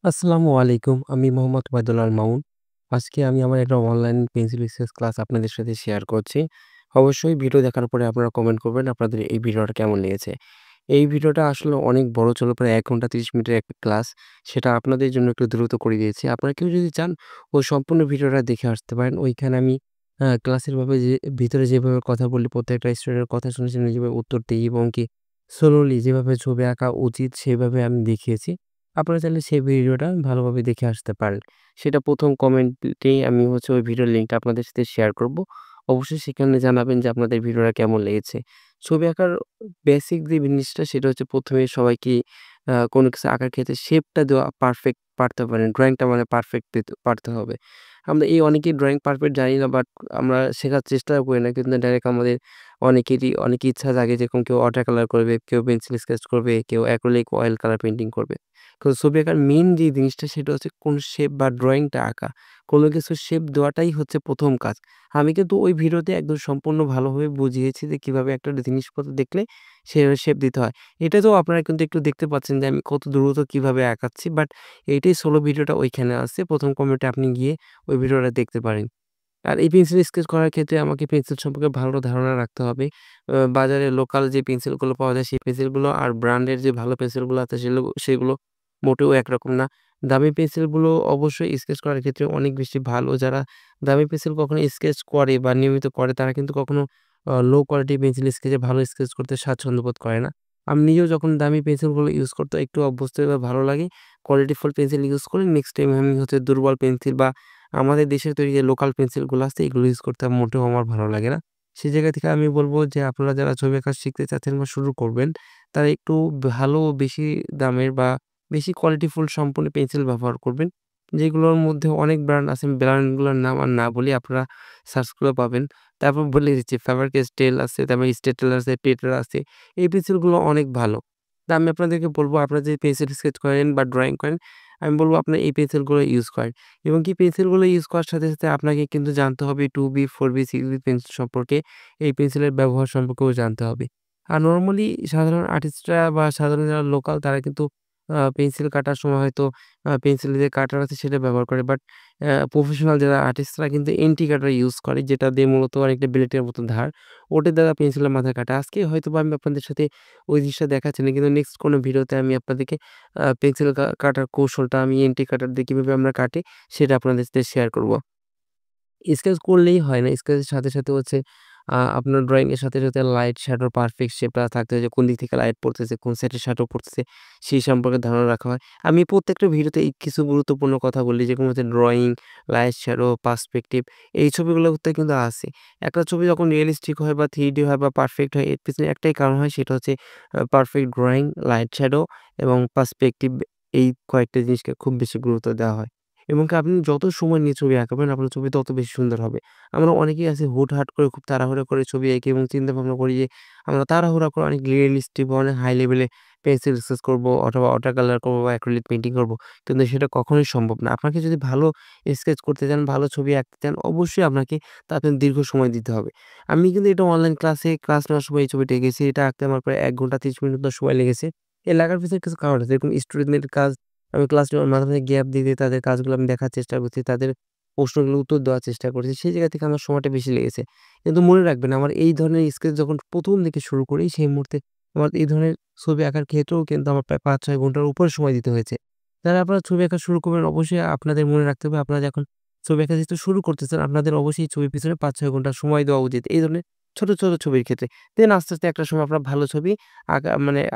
আসসালামু আলাইকুম। আমি মোহাম্মদ ওবায়দুল আল মামুন। আজকে আমি আমার একটা অনলাইন পেন্সিল স্কেচ ক্লাস আপনাদের সাথে শেয়ার করছি। অবশ্যই ভিডিও দেখার পরে আপনারা কমেন্ট করবেন আপনাদের এই ভিডিওটা কেমন লেগেছে। এই ভিডিওটা আসলে অনেক বড় ছিল, প্রায় ১ ঘন্টা ৩০ মিনিটের একটা ক্লাস। সেটা আপনাদের জন্য একটু দ্রুত করে দিয়েছি। আপনারা কেউ যদি চান ওই সম্পূর্ণ ভিডিওটা দেখে আসতে পারেন। ওইখানে আমি ক্লাসের ভিতরে যেভাবে কথা বলি, প্রত্যেকটা স্টুডেন্টের কথা শুনে, শুনে যেভাবে উত্তর দেই এবং কি স্লোলি যেভাবে ছবি আঁকা উচিত সেভাবে আমি দেখিয়েছি। আপনারা চাইলে সেই ভিডিওটা ভালোভাবে দেখে আসতে পারেন। সেটা ১ম কমেন্টেই আমি ওই ভিডিওর লিঙ্কটা আপনাদের সাথে শেয়ার করব। অবশ্যই সেখানে জানাবেন যে আপনাদের ভিডিওটা কেমন লেগেছে। ছবি আঁকার বেসিক যে জিনিসটা সেটা হচ্ছে ১ম এ সবাইকে কোনো কিছু আঁকার ক্ষেত্রে শেপটা দেওয়া পারফেক্ট পারতে পারেন। ড্রইংটা মানে পারফেক্ট পারতে হবে। আমরা অনেকেই ড্রইং পারফেক্ট জানি না, বাট আমরা শেখার চেষ্টাও করি না। কিন্তু ডাইরেক্ট আমাদের অনেক ইচ্ছা জাগে, যেরকম কেউ ওয়াটার কালার করবে, কেউ পেন্সিল স্কেচ করবে, কেউ অ্যাক্রিলিক অয়েল কালার পেইন্টিং করবে। তো ছবি আঁকার মেইন যে জিনিসটা সেটা হচ্ছে কোন শেপ বা ড্রইংটা আঁকা। কোনো কিছুর শেপ দেওয়াটাই হচ্ছে ১ম কাজ। আমি কিন্তু ওই ভিডিওতে একদম সম্পূর্ণ ভালোভাবে বুঝিয়েছি যে কিভাবে একটা জিনিসপত্র দেখলে সেভাবে শেপ দিতে হয়। এটাতেও আপনারা কিন্তু একটু দেখতে পাচ্ছেন যে আমি কত দ্রুত কিভাবে আঁকাচ্ছি। বাট এইটাই সোলো ভিডিওটা ওইখানে আছে। ১ম কমেন্টে আপনি গিয়ে ওই ভিডিওটা দেখতে পারেন। আর এই পেন্সিল স্কেচ করার ক্ষেত্রে আমাকে পেন্সিল সম্পর্কে ভালো ধারণা রাখতে হবে। বাজারে লোকাল যে পেন্সিলগুলো পাওয়া যায় সেই পেন্সিলগুলো আর ব্র্যান্ডের যে ভালো পেন্সিলগুলো আছে সেগুলো মোটেও একরকম না। দামি পেন্সিলগুলো অবশ্যই স্কেচ করার ক্ষেত্রে অনেক বেশি ভালো। যারা দামি পেন্সিল কখনো স্কেচ করে বা নিয়মিত করে তারা কিন্তু কখনো লো কোয়ালিটির পেন্সিল স্কেচে ভালো স্কেচ করতে স্বাচ্ছন্দ্য বোধ করে না। আমি নিজেও যখন দামি পেন্সিলগুলো ইউজ করতে একটু অভ্যস্ত বা ভালো লাগে, কোয়ালিটিফুল পেন্সিল ইউজ করে নেক্সট টাইম আমি দুর্বল পেন্সিল বা আমাদের দেশের তৈরি যে লোকাল পেন্সিলগুলো আছে এগুলো ইউজ করতে মোটেও আমার ভালো লাগে না। সেই জায়গা থেকে আমি বলব যে আপনারা যারা ছবি আঁকা শিখতে চাচ্ছেন বা শুরু করবেন, তারা একটু ভালো বেশি দামের বা বেশি কোয়ালিটিফুল সম্পন্ন পেন্সিল ব্যবহার করবেন। যেগুলোর মধ্যে অনেক ব্র্যান্ড আছে, ব্র্যান্ডগুলোর নাম আর না বলি, আপনারা সার্চ করে পাবেন। তারপর বলে দিচ্ছি, Faber-Castell আছে, তারপর Staedtler আছে, Tetra আছে। এই পেন্সিলগুলো অনেক ভালো। তা আমি আপনাদেরকে বলব, আপনারা যদি পেন্সিল স্কেচ করেন বা ড্রইং করেন, আমি বলব আপনারা এই পেন্সিলগুলো ইউজ করেন। এবং কি পেন্সিলগুলো ইউজ করার সাথে, সাথে আপনাকে কিন্তু জানতে হবে 2B, 4B, 6B পেন্সিল সম্পর্কে, এই পেন্সিলের ব্যবহার সম্পর্কেও জানতে হবে। আর নরমালি সাধারণ আর্টিস্টরা বা সাধারণ যারা লোকাল তারা কিন্তু পেন্সিল কাটার সময় হয়তো পেন্সিলের যে কাটার আছে সেটা ব্যবহার করে। বাট প্রফেশনাল যারা আর্টিস্টরা কিন্তু এন্টি কাটার ইউজ করে, যেটা দিয়ে মূলত অনেকটা ব্লেডের মতো ধার। ওটার দ্বারা পেন্সিলের মাথা কাটে। আজকে হয়তোবা আমি আপনাদের সাথে ওই জিনিসটা দেখাচ্ছি না। কিন্তু নেক্সট কোনো ভিডিওতে আমি আপনাদেরকে পেন্সিল কাটার কৌশলটা আমি এন্টি কাটার দিয়ে কিভাবে আমরা কাটি সেটা আপনাদের সাথে শেয়ার করব। স্কেচ করলেই হয় না। স্কেচের সাথে, সাথে আপনার ড্রইং এর সাথে, সাথে লাইট শ্যাডোর পারফেক্ট শেপটা থাকতে হয় যে কোন দিক থেকে লাইট পড়তেছে, কোন সাইডে শ্যাডো পড়তেছে সেই সম্পর্কে ধারণা রাখা হয়। আমি প্রত্যেকটা ভিডিওতে এই কিছু গুরুত্বপূর্ণ কথা বলি, যেরকম হচ্ছে ড্রইং, লাইট শ্যাডো, পার্সপেক্টিভ, এই ছবিগুলোতে কিন্তু আছে। একটা ছবি যখন রিয়ালিস্টিক হয় বা 3D হয় বা পারফেক্ট হয়, এর পেছনে একটাই কারণ হয়, সেটা হচ্ছে পারফেক্ট ড্রইং, লাইট শ্যাডো এবং পার্সপেক্টিভ। এই কয়েকটা জিনিসকে খুব বেশি গুরুত্ব দেওয়া হয়। এবং কি আপনি যত সময় নিয়ে ছবি আঁকাবেন আপনার ছবি তত বেশি সুন্দর হবে। আমরা অনেকেই আছি হুটহাট করে খুব তাড়াহুড়া করে ছবি আঁকি এবং চিন্তা ভাবনা করি যে আমরা তাড়াহুড়া করে অনেক রিয়ালিস্টিক বা অনেক হাই লেভেলে পেন্সিল স্কেচ করবো অথবা ওয়াটার কালার করবো বা অ্যাক্রিলিক পেইন্টিং করবো। কিন্তু সেটা কখনোই সম্ভব না। আপনাকে যদি ভালো স্কেচ করতে চান, ভালো ছবি আঁকতে চান, অবশ্যই আপনাকে তাতে দীর্ঘ সময় দিতে হবে। আমি কিন্তু এটা অনলাইন ক্লাস নেওয়ার সময় এই ছবিটা এঁকেছি। এটা আঁকতে আমার প্রায় ১ ঘন্টা ৩০ মিনিট মতো সময় লেগেছে। এর লাগার পেছনে কিছু কারণ আছে। যেরকম স্টুডেন্টদের কাজ আমি ক্লাস নেওয়ার মাঝে, মাঝে গ্যাপ দিয়ে, দিয়ে তাদের কাজগুলো আমি দেখার চেষ্টা করছি। তাদের প্রশ্নগুলোর উত্তর দেওয়ার চেষ্টা করছি। সেই জায়গা থেকে আমার সময়টা বেশি লেগেছে। কিন্তু মনে রাখবেন, আমার এই ধরনের স্কেচ যখন ১ম দিকে শুরু করি সেই মুহূর্তে আমার এই ধরনের ছবি আঁকার ক্ষেত্রেও কিন্তু আমার প্রায় ৫-৬ ঘন্টার উপরে সময় দিতে হয়েছে। যারা আপনারা ছবি আঁকা শুরু করবেন অবশ্যই আপনাদের মনে রাখতে হবে, আপনারা যখন ছবি আঁকা যেহেতু শুরু করতেছেন আপনাদের অবশ্যই ছবির পিছনে ৫-৬ ঘন্টা সময় দেওয়া উচিত। এই ধরনের ছোট, ছোট ছবির ক্ষেত্রে। দেন আস্তে, আস্তে একটা সময় আপনার ভালো ছবি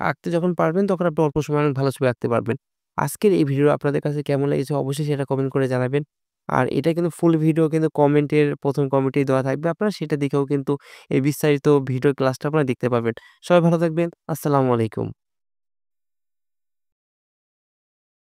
আঁকতে যখন পারবেন তখন আপনি অল্প সময়ে অনেক ভালো ছবি আঁকতে পারবেন। আজকের এই ভিডিও আপনাদের কাছে কেমন লেগেছে অবশ্যই সেটা কমেন্ট করে জানাবেন। আর এটা কিন্তু ফুল ভিডিও কিন্তু ১ম কমেন্টেই দেওয়া থাকবে। আপনারা সেটা দেখেও কিন্তু এই বিস্তারিত ভিডিও ক্লাসটা আপনারা দেখতে পারবেন। সবাই ভালো থাকবেন। আসসালামু আলাইকুম।